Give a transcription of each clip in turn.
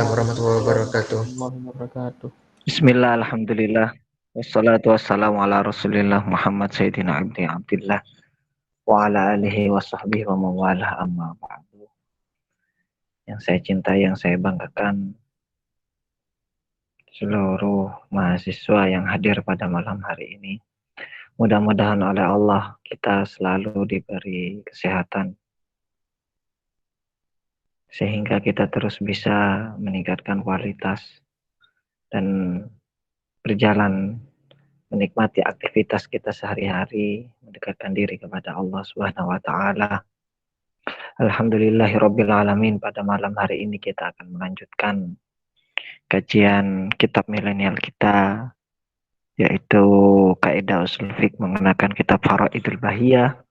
warahmatullahi wabarakatuh. wabarakatuh. Bismillah, alhamdulillah. Wassalatu wassalamu ala rasulillah Muhammad Sayyidina Abdillah wa ala alihi wa sahbihi wa mawalah amma ba'du. Yang saya cintai, yang saya banggakan, seluruh mahasiswa yang hadir pada malam hari ini. Mudah-mudahan oleh Allah kita selalu diberi kesehatan sehingga kita terus bisa meningkatkan kualitas dan berjalan menikmati aktivitas kita sehari-hari, mendekatkan diri kepada Allah Subhanahu wa taala. Alhamdulillahirabbil alamin, pada malam hari ini kita akan melanjutkan kajian kitab milenial kita, yaitu Kaidah Ushul Fiqh mengenakan kitab Faraidul Bahiyah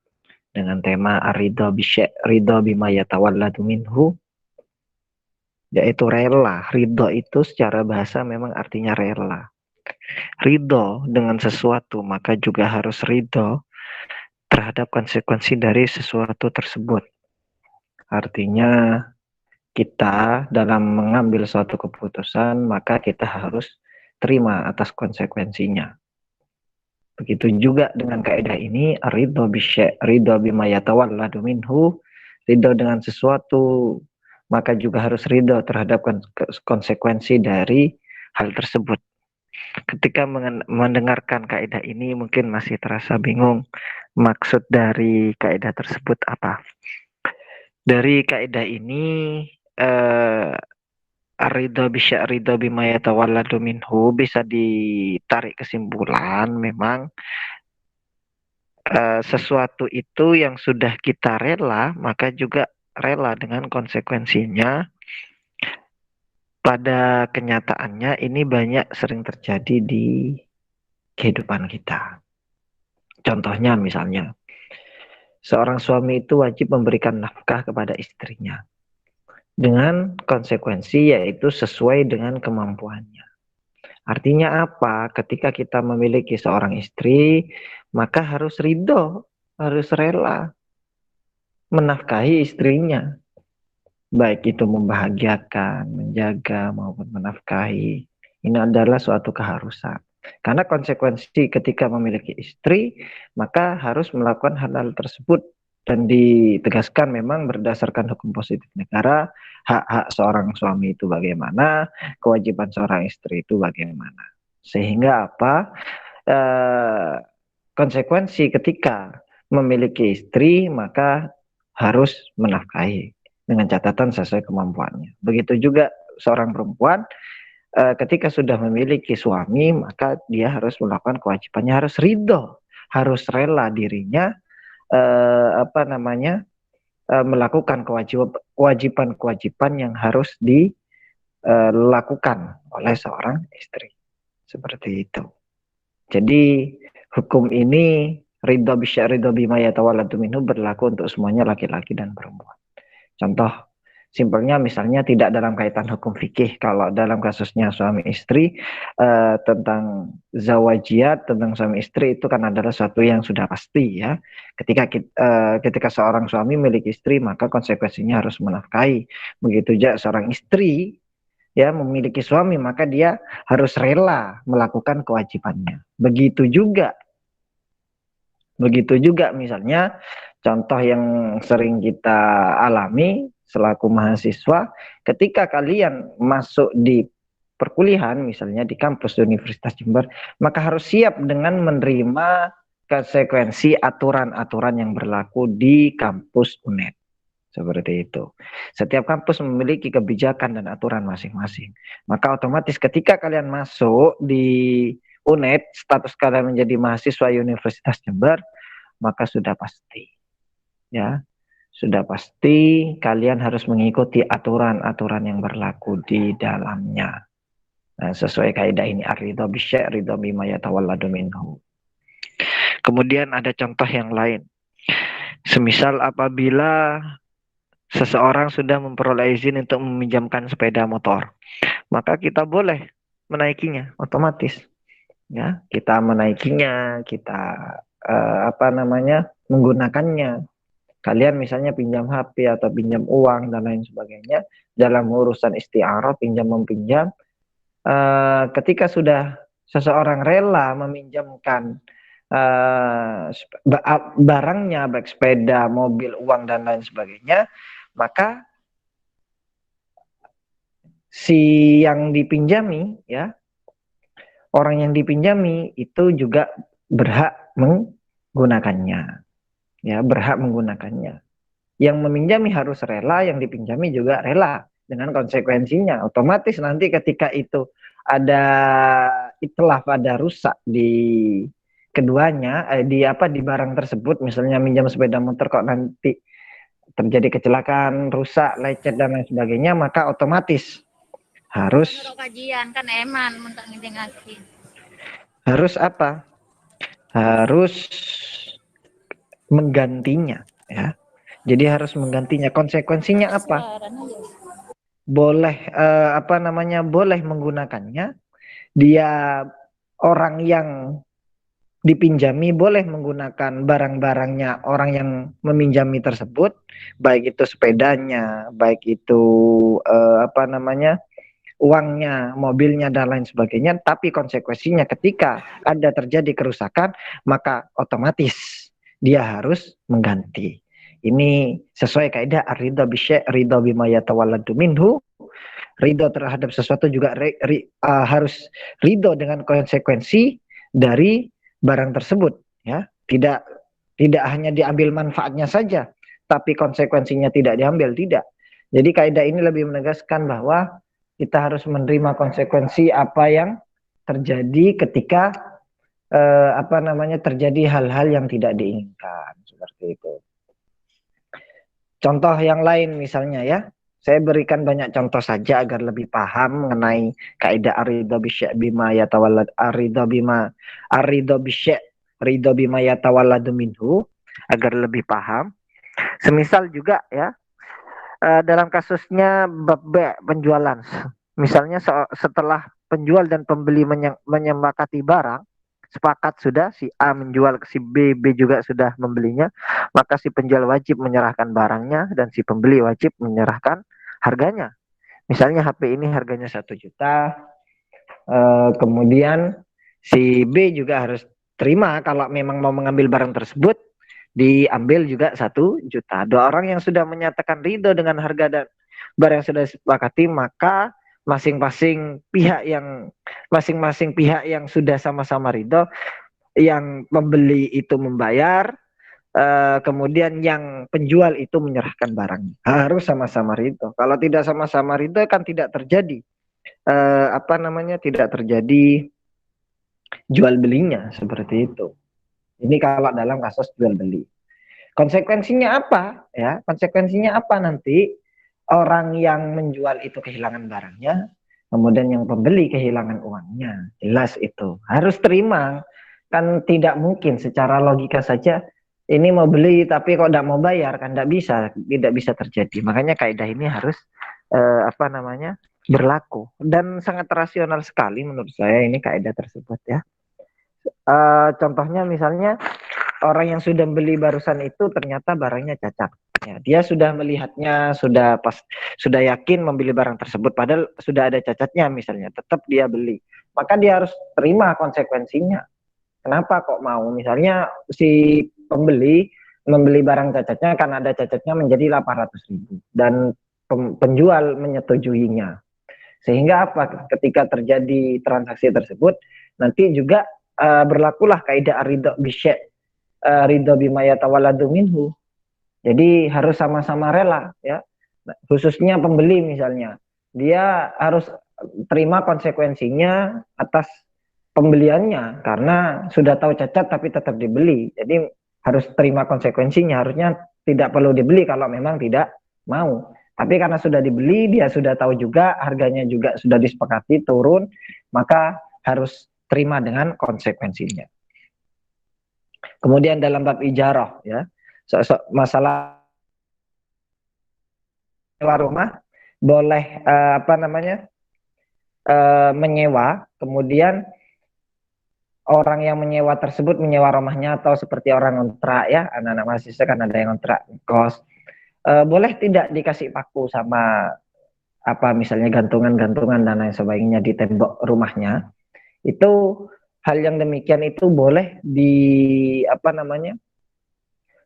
dengan tema ar-ridha bima yatawalladu minhu, yaitu rela. Ridho itu secara bahasa memang artinya rela. Ridho dengan sesuatu, maka juga harus ridho terhadap konsekuensi dari sesuatu tersebut. Artinya kita dalam mengambil suatu keputusan, maka kita harus terima atas konsekuensinya. Begitu juga dengan kaidah ini, ridho bima yatawalladu minhu, ridho dengan sesuatu, maka juga harus ridho terhadap konsekuensi dari hal tersebut. Ketika mendengarkan kaidah ini mungkin masih terasa bingung, maksud dari kaidah tersebut apa? Dari kaidah ini ridho bima yatawalladu minhu bisa ditarik kesimpulan memang sesuatu itu yang sudah kita rela, maka juga rela dengan konsekuensinya. Pada kenyataannya ini banyak sering terjadi di kehidupan kita. Contohnya misalnya, seorang suami itu wajib memberikan nafkah kepada istrinya dengan konsekuensi yaitu sesuai dengan kemampuannya. Artinya apa? Ketika kita memiliki seorang istri, maka harus ridho, harus rela menafkahi istrinya. Baik itu membahagiakan, menjaga, maupun menafkahi. Ini adalah suatu keharusan. Karena konsekuensi ketika memiliki istri, maka harus melakukan hal-hal tersebut. Dan ditegaskan memang berdasarkan hukum positif negara, hak-hak seorang suami itu bagaimana, kewajiban seorang istri itu bagaimana. Sehingga apa? Konsekuensi ketika memiliki istri, maka harus menafkahi dengan catatan sesuai kemampuannya. Begitu juga seorang perempuan ketika sudah memiliki suami, maka dia harus melakukan kewajibannya, harus ridho, harus rela dirinya melakukan kewajiban-kewajiban yang harus dilakukan oleh seorang istri. Seperti itu. Jadi hukum ini ridho bima yatawalladu minhu berlaku untuk semuanya, laki-laki dan perempuan. Contoh simpelnya misalnya tidak dalam kaitan hukum fikih, kalau dalam kasusnya suami istri tentang zawajiyat, tentang suami istri itu kan adalah sesuatu yang sudah pasti ya. Ketika seorang suami memiliki istri, maka konsekuensinya harus menafkahi. Begitu juga seorang istri ya memiliki suami, maka dia harus rela melakukan kewajibannya. Begitu juga misalnya contoh yang sering kita alami selaku mahasiswa, ketika kalian masuk di perkuliahan, misalnya di kampus Universitas Jember, maka harus siap dengan menerima konsekuensi aturan-aturan yang berlaku di kampus UNED. Seperti itu. Setiap kampus memiliki kebijakan dan aturan masing-masing. Maka otomatis ketika kalian masuk di UNED, status kalian menjadi mahasiswa Universitas Jember, maka sudah pasti ya, sudah pasti kalian harus mengikuti aturan-aturan yang berlaku di dalamnya. Nah, sesuai kaidah ini ar-ridha bima yatawalladu minhu. Kemudian ada contoh yang lain. Semisal apabila seseorang sudah memperoleh izin untuk meminjamkan sepeda motor, maka kita boleh menaikinya otomatis. Ya, kita menaikinya, kita menggunakannya. Kalian misalnya pinjam HP atau pinjam uang dan lain sebagainya dalam urusan isti'arah, pinjam meminjam, ketika sudah seseorang rela meminjamkan barangnya, baik sepeda, mobil, uang dan lain sebagainya, maka si yang dipinjami, ya, orang yang dipinjami itu juga berhak menggunakannya, ya, berhak menggunakannya. Yang meminjami harus rela, yang dipinjami juga rela dengan konsekuensinya. Otomatis nanti ketika itu ada itlaf, ada rusak di keduanya, di barang tersebut, misalnya minjam sepeda motor kok nanti terjadi kecelakaan, rusak, lecet dan lain sebagainya, maka otomatis harus kajian kan eman harus apa? Harus menggantinya, ya. Jadi harus menggantinya. Konsekuensinya apa? Boleh boleh menggunakannya. Dia orang yang dipinjami boleh menggunakan barang-barangnya orang yang meminjami tersebut, baik itu sepedanya, baik itu uangnya, mobilnya dan lain sebagainya. Tapi konsekuensinya ketika ada terjadi kerusakan, maka otomatis dia harus mengganti. Ini sesuai kaidah ar-ridha bisyai' ridha bima yatawalladu minhu. Ridho terhadap sesuatu juga harus ridho dengan konsekuensi dari barang tersebut, ya. Tidak hanya diambil manfaatnya saja, tapi konsekuensinya tidak diambil, tidak. Jadi kaidah ini lebih menegaskan bahwa kita harus menerima konsekuensi apa yang terjadi ketika terjadi hal-hal yang tidak diinginkan, seperti itu. Contoh yang lain misalnya, ya, saya berikan banyak contoh saja agar lebih paham mengenai kaidah ar-ridha bisyai' bima yatawallad ridha bima yatawalladu minhu, agar lebih paham. Semisal juga, ya, dalam kasusnya bab penjualan. Misalnya setelah penjual dan pembeli menyepakati barang, sepakat sudah, si A menjual ke si B, B juga sudah membelinya, maka si penjual wajib menyerahkan barangnya dan si pembeli wajib menyerahkan harganya. Misalnya HP ini harganya 1 juta, kemudian si B juga harus terima kalau memang mau mengambil barang tersebut, diambil juga 1 juta. Dua orang yang sudah menyatakan ridho dengan harga dan barang yang sudah disepakati, maka masing-masing pihak yang sudah sama-sama ridho, yang pembeli itu membayar, kemudian yang penjual itu menyerahkan barang, harus sama-sama ridho. Kalau tidak sama-sama ridho kan tidak terjadi tidak terjadi jual belinya, seperti itu. Ini kalau dalam kasus jual beli. Konsekuensinya apa? Ya, konsekuensinya apa nanti? Orang yang menjual itu kehilangan barangnya, kemudian yang pembeli kehilangan uangnya. Jelas itu. Harus terima. Kan tidak mungkin secara logika saja ini mau beli tapi kok tidak mau bayar, kan tidak bisa terjadi. Makanya kaidah ini harus berlaku dan sangat rasional sekali menurut saya ini kaidah tersebut, ya. Contohnya misalnya orang yang sudah beli barusan itu ternyata barangnya cacat. Ya, dia sudah melihatnya, sudah yakin membeli barang tersebut, padahal sudah ada cacatnya misalnya, tetap dia beli. Maka dia harus terima konsekuensinya. Kenapa kok mau? Misalnya si pembeli membeli barang cacatnya karena ada cacatnya menjadi 800.000 dan penjual menyetujuinya. Sehingga apa? Ketika terjadi transaksi tersebut, nanti juga berlakulah kaidah ar-ridha bisyai' ridha bima yatawalladu minhu. Jadi harus sama-sama rela, ya. Khususnya pembeli misalnya, dia harus terima konsekuensinya atas pembeliannya karena sudah tahu cacat tapi tetap dibeli. Jadi harus terima konsekuensinya, harusnya tidak perlu dibeli kalau memang tidak mau. Tapi karena sudah dibeli, dia sudah tahu juga harganya juga sudah disepakati turun, maka harus terima dengan konsekuensinya. Kemudian dalam bab ijarah, ya, masalah sewa rumah boleh menyewa, kemudian orang yang menyewa tersebut menyewa rumahnya atau seperti orang kontrak ya, anak-anak mahasiswa kan ada yang kontrak kos, boleh tidak dikasih paku sama apa misalnya gantungan-gantungan dan lain sebagainya di tembok rumahnya. Itu hal yang demikian itu boleh di apa namanya,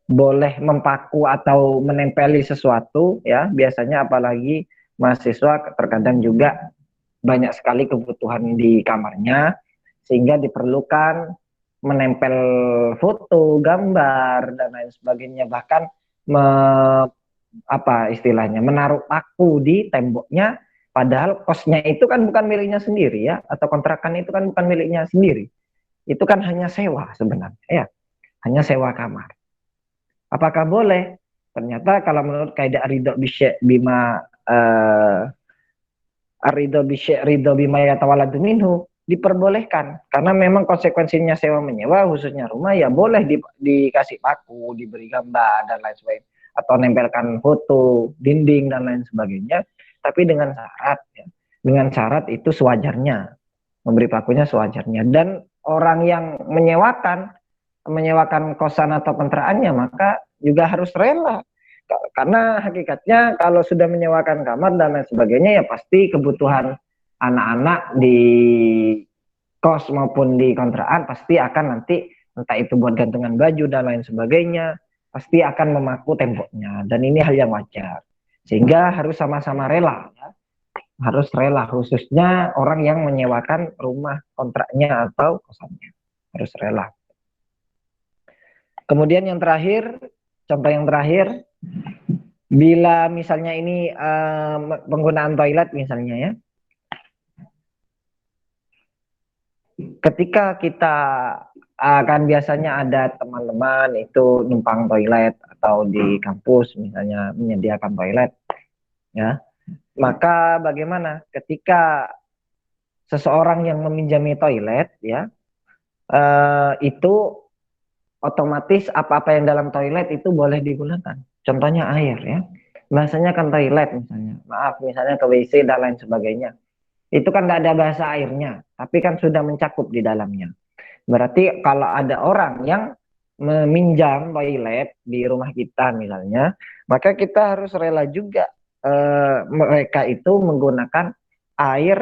boleh mempaku atau menempeli sesuatu ya, biasanya apalagi mahasiswa terkadang juga banyak sekali kebutuhan di kamarnya sehingga diperlukan menempel foto, gambar dan lain sebagainya, bahkan me, apa istilahnya, menaruh paku di temboknya, padahal kosnya itu kan bukan miliknya sendiri ya, atau kontrakan itu kan bukan miliknya sendiri, itu kan hanya sewa sebenarnya ya, hanya sewa kamar. Apakah boleh? Ternyata kalau menurut kaidah ridho bisyek bima ridho bisyek ridho bima yatawalladu minhu, diperbolehkan karena memang konsekuensinya sewa menyewa khususnya rumah ya boleh dikasih paku, diberi gambar dan lain sebagainya, atau nempelkan foto dinding dan lain sebagainya, tapi dengan syarat ya. Dengan syarat itu sewajarnya, memberi pakunya sewajarnya, dan orang yang menyewakan kosan atau kontrakannya maka juga harus rela, karena hakikatnya kalau sudah menyewakan kamar dan lain sebagainya ya pasti kebutuhan anak-anak di kos maupun di kontrakan pasti akan nanti, entah itu buat gantungan baju dan lain sebagainya, pasti akan memaku temboknya, dan ini hal yang wajar sehingga harus sama-sama rela ya. Harus rela, khususnya orang yang menyewakan rumah kontraknya atau kosannya harus rela. Kemudian yang terakhir, contoh yang terakhir, bila misalnya ini penggunaan toilet misalnya ya, ketika kita akan biasanya ada teman-teman itu numpang toilet atau di kampus misalnya menyediakan toilet ya, maka bagaimana ketika seseorang yang meminjami toilet ya, itu otomatis apa-apa yang dalam toilet itu boleh digunakan. Contohnya air ya. Bahasanya kan toilet misalnya. Maaf, misalnya ke WC dan lain sebagainya. Itu kan tidak ada bahasa airnya, tapi kan sudah mencakup di dalamnya. Berarti kalau ada orang yang meminjam toilet di rumah kita misalnya, maka kita harus rela juga mereka itu menggunakan air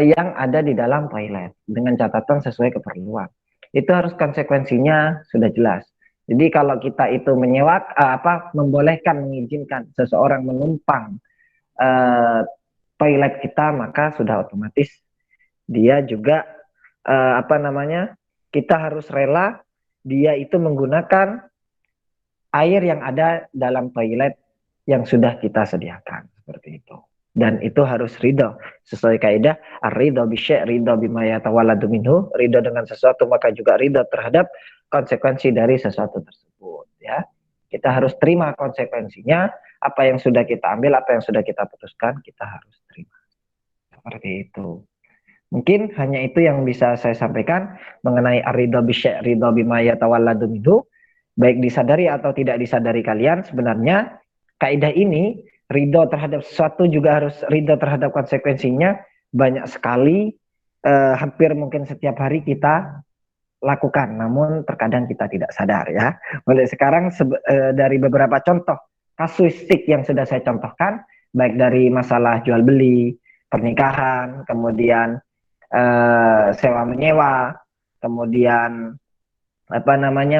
yang ada di dalam toilet dengan catatan sesuai keperluan. Itu harus konsekuensinya sudah jelas. Jadi kalau kita itu membolehkan, mengizinkan seseorang menumpang toilet kita, maka sudah otomatis dia juga kita harus rela dia itu menggunakan air yang ada dalam toilet yang sudah kita sediakan, seperti itu. Dan itu harus ridho sesuai kaidah ar-ridho bisyai' ridho bima yatawalladu minhu, ridho dengan sesuatu maka juga ridho terhadap konsekuensi dari sesuatu tersebut ya. Kita harus terima konsekuensinya, apa yang sudah kita ambil, apa yang sudah kita putuskan, kita harus terima. Seperti itu. Mungkin hanya itu yang bisa saya sampaikan mengenai ar-ridho bisyai' ridho bima yatawalladu minhu. Baik disadari atau tidak disadari kalian, sebenarnya kaidah ini ridho terhadap sesuatu juga harus ridho terhadap konsekuensinya, banyak sekali, hampir mungkin setiap hari kita lakukan, namun terkadang kita tidak sadar ya. Mulai sekarang dari beberapa contoh kasuistik yang sudah saya contohkan, baik dari masalah jual beli, pernikahan, kemudian sewa menyewa, kemudian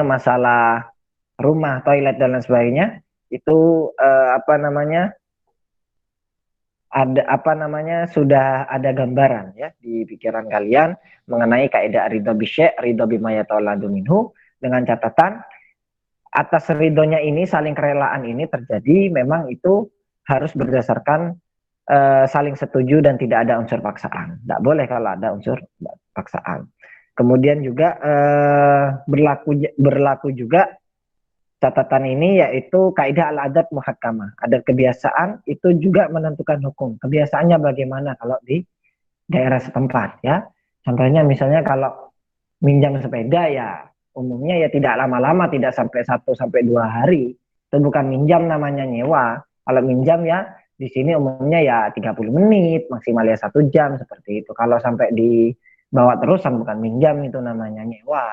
masalah rumah, toilet dan lain sebagainya, itu sudah ada gambaran ya di pikiran kalian mengenai kaidah ridho bisyai' ridho bima yatawalladu minhu, dengan catatan atas ridhonya ini, saling kerelaan ini terjadi memang itu harus berdasarkan saling setuju dan tidak ada unsur paksaan. Tidak boleh kalau ada unsur paksaan. Kemudian juga berlaku juga catatan ini, yaitu kaidah al-adat muhakkamah. Adat kebiasaan itu juga menentukan hukum. Kebiasaannya bagaimana kalau di daerah setempat ya. Contohnya misalnya kalau minjam sepeda ya umumnya ya tidak lama-lama, tidak sampai 1 sampai 2 hari. Itu bukan minjam, namanya nyewa. Kalau minjam ya di sini umumnya ya 30 menit, maksimal ya 1 jam, seperti itu. Kalau sampai di bawa terusan, bukan minjam, itu namanya nyewa.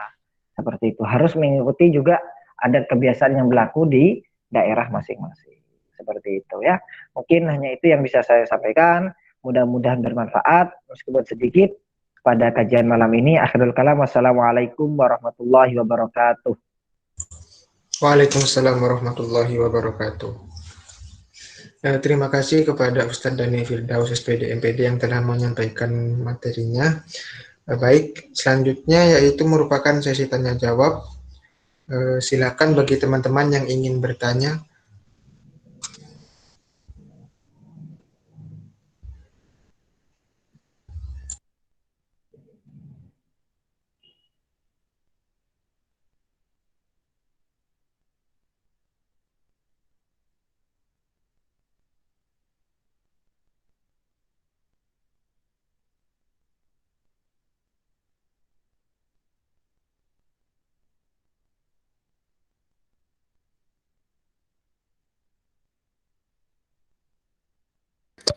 Seperti itu. Harus mengikuti juga adat kebiasaan yang berlaku di daerah masing-masing. Seperti itu ya. Mungkin hanya itu yang bisa saya sampaikan. Mudah-mudahan bermanfaat meskipun sedikit pada kajian malam ini. Akhirul kalam, wassalamualaikum warahmatullahi wabarakatuh. Waalaikumsalam warahmatullahi wabarakatuh. Terima kasih kepada Ustadz Dhani Firdaus SPD MPD yang telah menyampaikan materinya. Baik, selanjutnya yaitu merupakan sesi tanya jawab. Silakan bagi teman-teman yang ingin bertanya.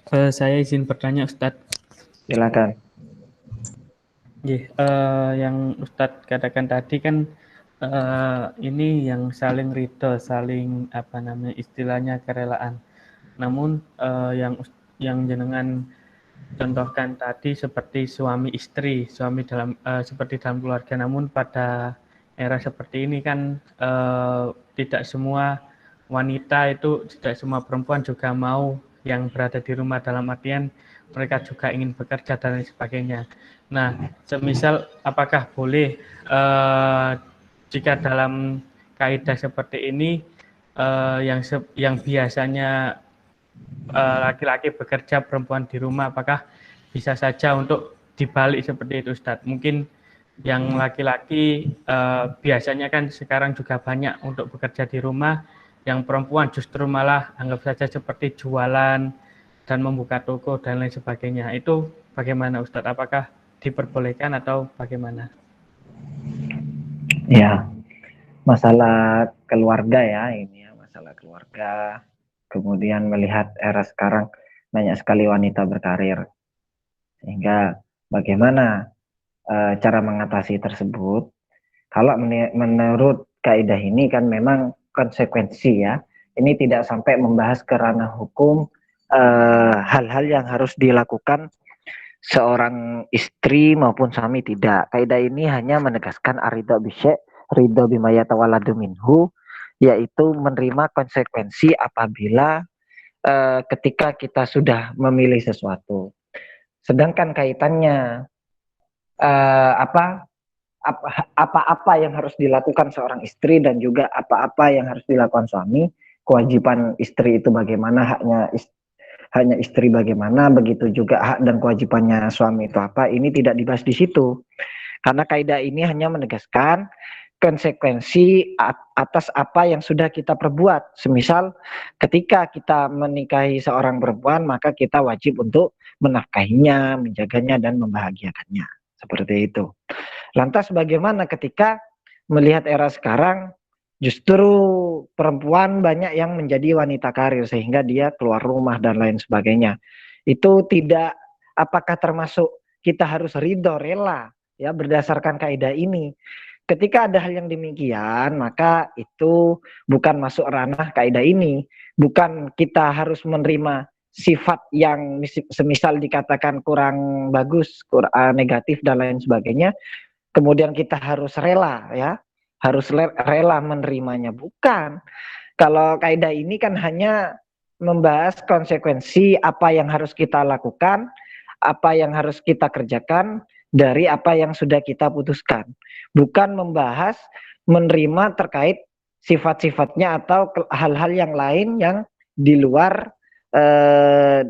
Saya izin bertanya, Ustadz. Silakan. Yang Ustadz katakan tadi kan ini yang saling ridho, saling istilahnya kerelaan. Namun yang jenengan contohkan tadi seperti suami istri, seperti dalam keluarga. Namun pada era seperti ini kan tidak semua wanita itu, tidak semua perempuan juga mau yang berada di rumah, dalam artian mereka juga ingin bekerja dan lain sebagainya. Nah, semisal apakah boleh jika dalam kaidah seperti ini yang biasanya laki-laki bekerja, perempuan di rumah, apakah bisa saja untuk dibalik seperti itu, Ustadz? Mungkin yang laki-laki biasanya kan sekarang juga banyak untuk bekerja di rumah, yang perempuan justru malah anggap saja seperti jualan dan membuka toko dan lain sebagainya. Itu bagaimana, Ustadz? Apakah diperbolehkan atau bagaimana? Ya, masalah keluarga ya, ini ya, masalah keluarga. Kemudian melihat era sekarang banyak sekali wanita berkarir, sehingga bagaimana cara mengatasi tersebut? Kalau menurut kaidah ini kan memang konsekuensi ya, ini tidak sampai membahas ke ranah hukum hal-hal yang harus dilakukan seorang istri maupun suami, tidak. Kaidah ini hanya menegaskan aridho bisyai, ridho bima yatawalladu minhu, yaitu menerima konsekuensi apabila ketika kita sudah memilih sesuatu. Sedangkan kaitannya apa-apa yang harus dilakukan seorang istri dan juga apa-apa yang harus dilakukan suami, kewajiban istri itu bagaimana, hanya istri bagaimana, begitu juga hak dan kewajibannya suami itu apa, ini tidak dibahas di situ. Karena kaidah ini hanya menegaskan konsekuensi atas apa yang sudah kita perbuat. Semisal ketika kita menikahi seorang perempuan, maka kita wajib untuk menafkahinya, menjaganya, dan membahagiakannya. Seperti itu. Lantas bagaimana ketika melihat era sekarang, justru perempuan banyak yang menjadi wanita karir sehingga dia keluar rumah dan lain sebagainya. Itu tidak, apakah termasuk kita harus ridho, rela ya berdasarkan kaidah ini? Ketika ada hal yang demikian, maka itu bukan masuk ranah kaidah ini. Bukan kita harus menerima sifat yang semisal dikatakan kurang bagus, negatif dan lain sebagainya, kemudian kita harus rela ya, harus rela menerimanya. Bukan. Kalau kaidah ini kan hanya membahas konsekuensi apa yang harus kita lakukan, apa yang harus kita kerjakan dari apa yang sudah kita putuskan. Bukan membahas menerima terkait sifat-sifatnya atau hal-hal yang lain yang di luar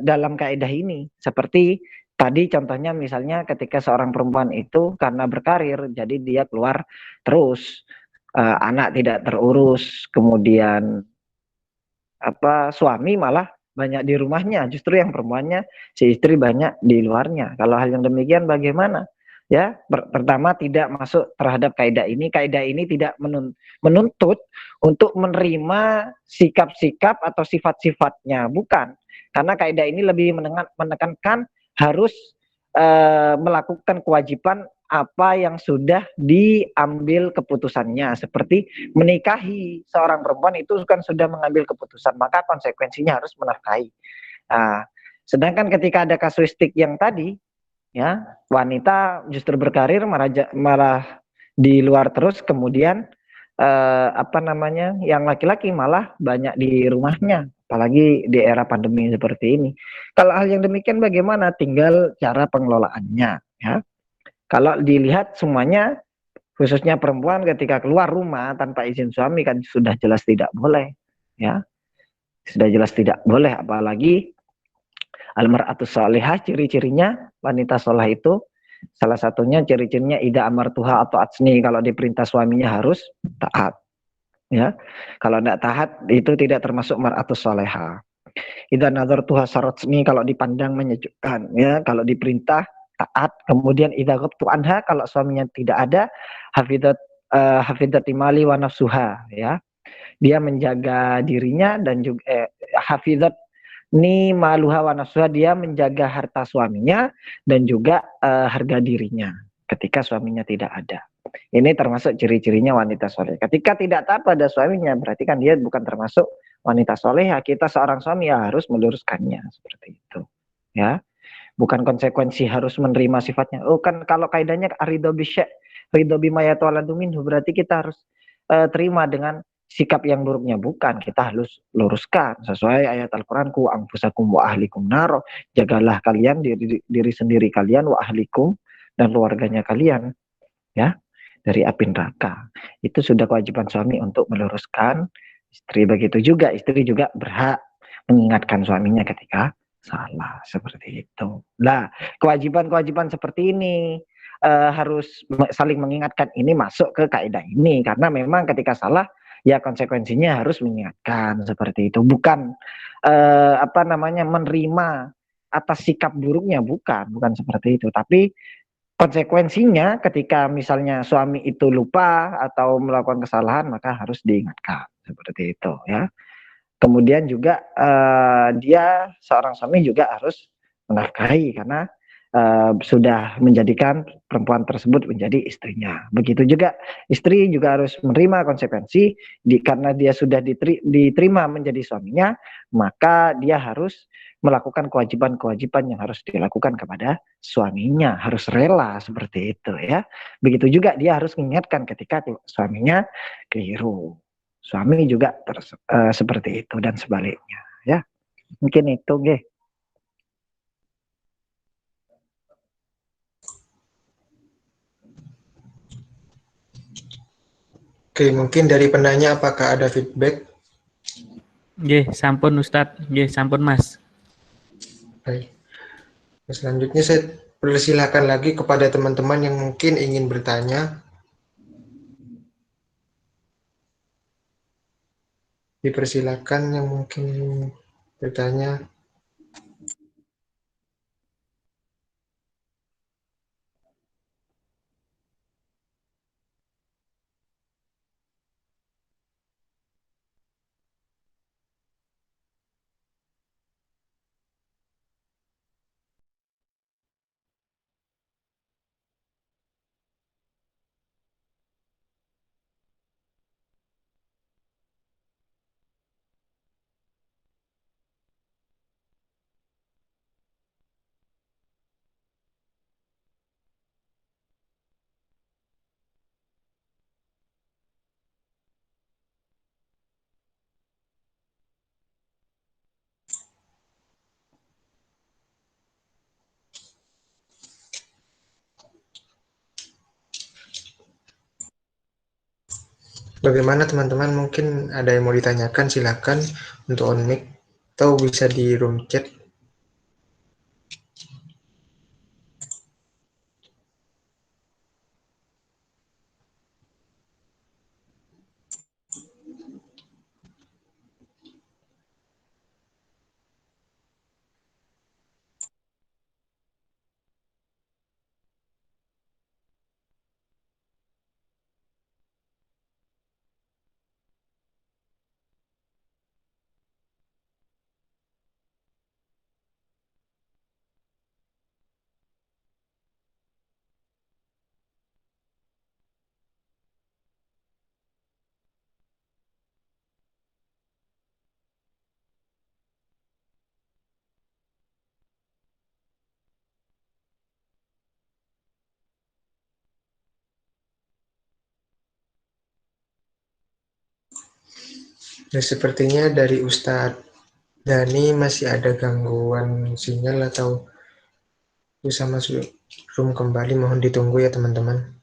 dalam kaidah ini. Seperti tadi contohnya misalnya ketika seorang perempuan itu karena berkarir, jadi dia keluar terus, anak tidak terurus, kemudian suami malah banyak di rumahnya, justru yang perempuannya, si istri banyak di luarnya. Kalau hal yang demikian bagaimana? Ya, pertama tidak masuk terhadap kaidah ini. Kaidah ini tidak menuntut untuk menerima sikap-sikap atau sifat-sifatnya, bukan. Karena kaidah ini lebih menekankan harus melakukan kewajiban apa yang sudah diambil keputusannya, seperti menikahi seorang perempuan itu kan sudah mengambil keputusan, maka konsekuensinya harus menafkahi. Nah, sedangkan ketika ada kasuistik yang tadi, ya wanita justru berkarir malah di luar terus, kemudian apa namanya, yang laki-laki malah banyak di rumahnya, apalagi di era pandemi seperti ini. Kalau hal yang demikian bagaimana? Tinggal cara pengelolaannya, ya. Kalau dilihat semuanya, khususnya perempuan ketika keluar rumah tanpa izin suami kan sudah jelas tidak boleh, ya. Sudah jelas tidak boleh, apalagi almar'atus salihah, ciri-cirinya wanita soleh itu salah satunya ciri-cirinya ida amartuha atau atsni, kalau diperintah suaminya harus taat, ya. Kalau tidak taat itu tidak termasuk mar'atus salihah. Ida nazartuha saratsni, kalau dipandang menyejukkan, ya. Kalau diperintah taat. Kemudian ida ghabtu anha, kalau suaminya tidak ada, hafidzat hafidhati mali wa nafsuha, ya. Dia menjaga dirinya dan juga hafizat ni maluha wa nafsuha, dia menjaga harta suaminya dan juga harga dirinya ketika suaminya tidak ada. Ini termasuk ciri-cirinya wanita soleh. Ketika tidak taat pada suaminya, berarti kan dia bukan termasuk wanita soleh. Kita seorang suami ya harus meluruskannya seperti itu, ya. Bukan konsekuensi harus menerima sifatnya. Oh kan kalau kaidahnya aridho bisyai, ridho bima yatawalladu minhu, berarti kita harus terima dengan sikap yang buruknya. Bukan, kita harus luruskan sesuai ayat Al-Qur'an, ku anfusakum wa ahlikum naro, jagalah kalian diri sendiri kalian, wa ahlikum, dan keluarganya kalian, ya, dari api neraka. Itu sudah kewajiban suami untuk meluruskan istri. Begitu juga istri juga berhak mengingatkan suaminya ketika salah, seperti itu. Nah, kewajiban-kewajiban seperti ini harus saling mengingatkan, ini masuk ke kaidah ini, karena memang ketika salah ya konsekuensinya harus mengingatkan, seperti itu. Bukan apa namanya, menerima atas sikap buruknya, bukan seperti itu. Tapi konsekuensinya ketika misalnya suami itu lupa atau melakukan kesalahan, maka harus diingatkan, seperti itu, ya. Kemudian juga dia seorang suami juga harus menafkahi, karena sudah menjadikan perempuan tersebut menjadi istrinya. Begitu juga istri juga harus menerima konsekuensi, karena dia sudah diterima menjadi suaminya, maka dia harus melakukan kewajiban-kewajiban yang harus dilakukan kepada suaminya, harus rela, seperti itu, ya. Begitu juga dia harus mengingatkan ketika suaminya keliru. Suami juga seperti itu dan sebaliknya, ya. Mungkin itu, Ge. Oke, mungkin dari penanya apakah ada feedback? Nggih, sampun Ustadz. Nggih, sampun Mas. Baik. Selanjutnya saya persilakan lagi kepada teman-teman yang mungkin ingin bertanya. Dipersilakan yang mungkin bertanya. Bagaimana teman-teman, mungkin ada yang mau ditanyakan, silakan untuk on mic atau bisa di room chat. Nah, sepertinya dari Ustadz Dani masih ada gangguan sinyal atau bisa masuk room kembali. Mohon ditunggu ya teman-teman.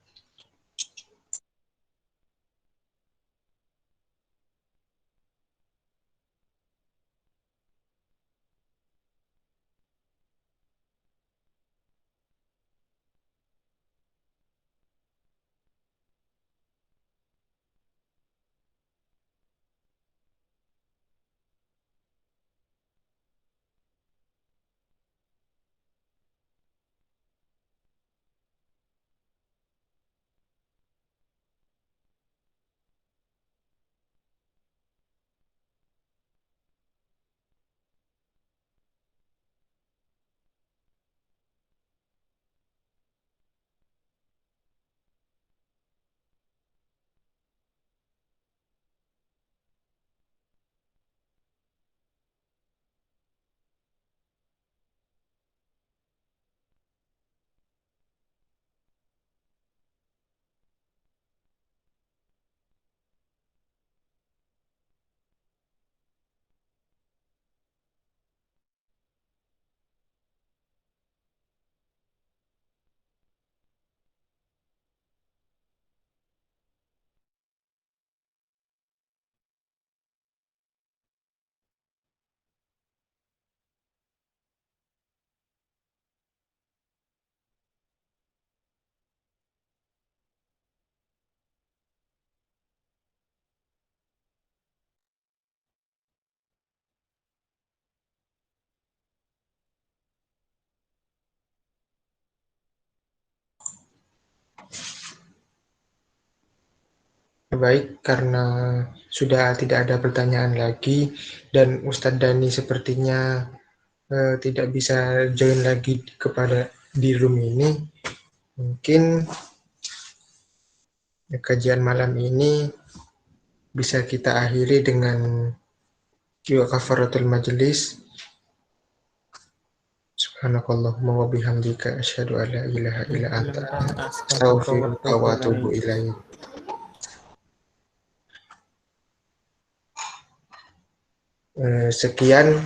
Baik, karena sudah tidak ada pertanyaan lagi dan Ustadz Dani sepertinya tidak bisa join lagi kepada di room ini, mungkin kajian malam ini bisa kita akhiri dengan juga kafaratul majelis. Subhanakallahumma wa bihamdika asyhadu an la ilaha illa anta astaghfiruka wa atubu ilaik. Sekian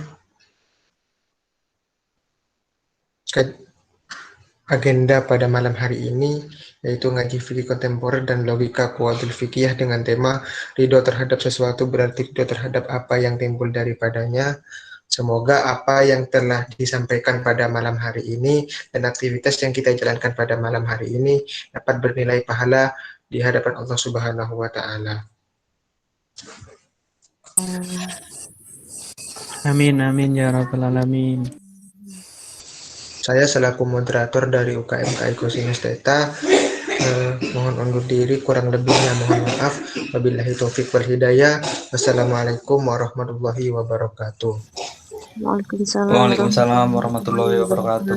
agenda pada malam hari ini, yaitu ngaji fikih kontemporer dan logika kuwatul fikih dengan tema ridho terhadap sesuatu berarti ridho terhadap apa yang timbul daripadanya. Semoga apa yang telah disampaikan pada malam hari ini dan aktivitas yang kita jalankan pada malam hari ini dapat bernilai pahala di hadapan Allah Subhanahu wa Ta'ala. Amin amin ya rabbal alamin. Saya selaku moderator dari UKM KI Cosinus Theta mohon undur diri, kurang lebihnya mohon maaf. Wabillahi taufik wal hidayah. Wassalamualaikum warahmatullahi wabarakatuh. Waalaikumsalam warahmatullahi wabarakatuh.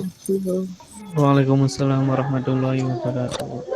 Waalaikumsalam warahmatullahi wabarakatuh.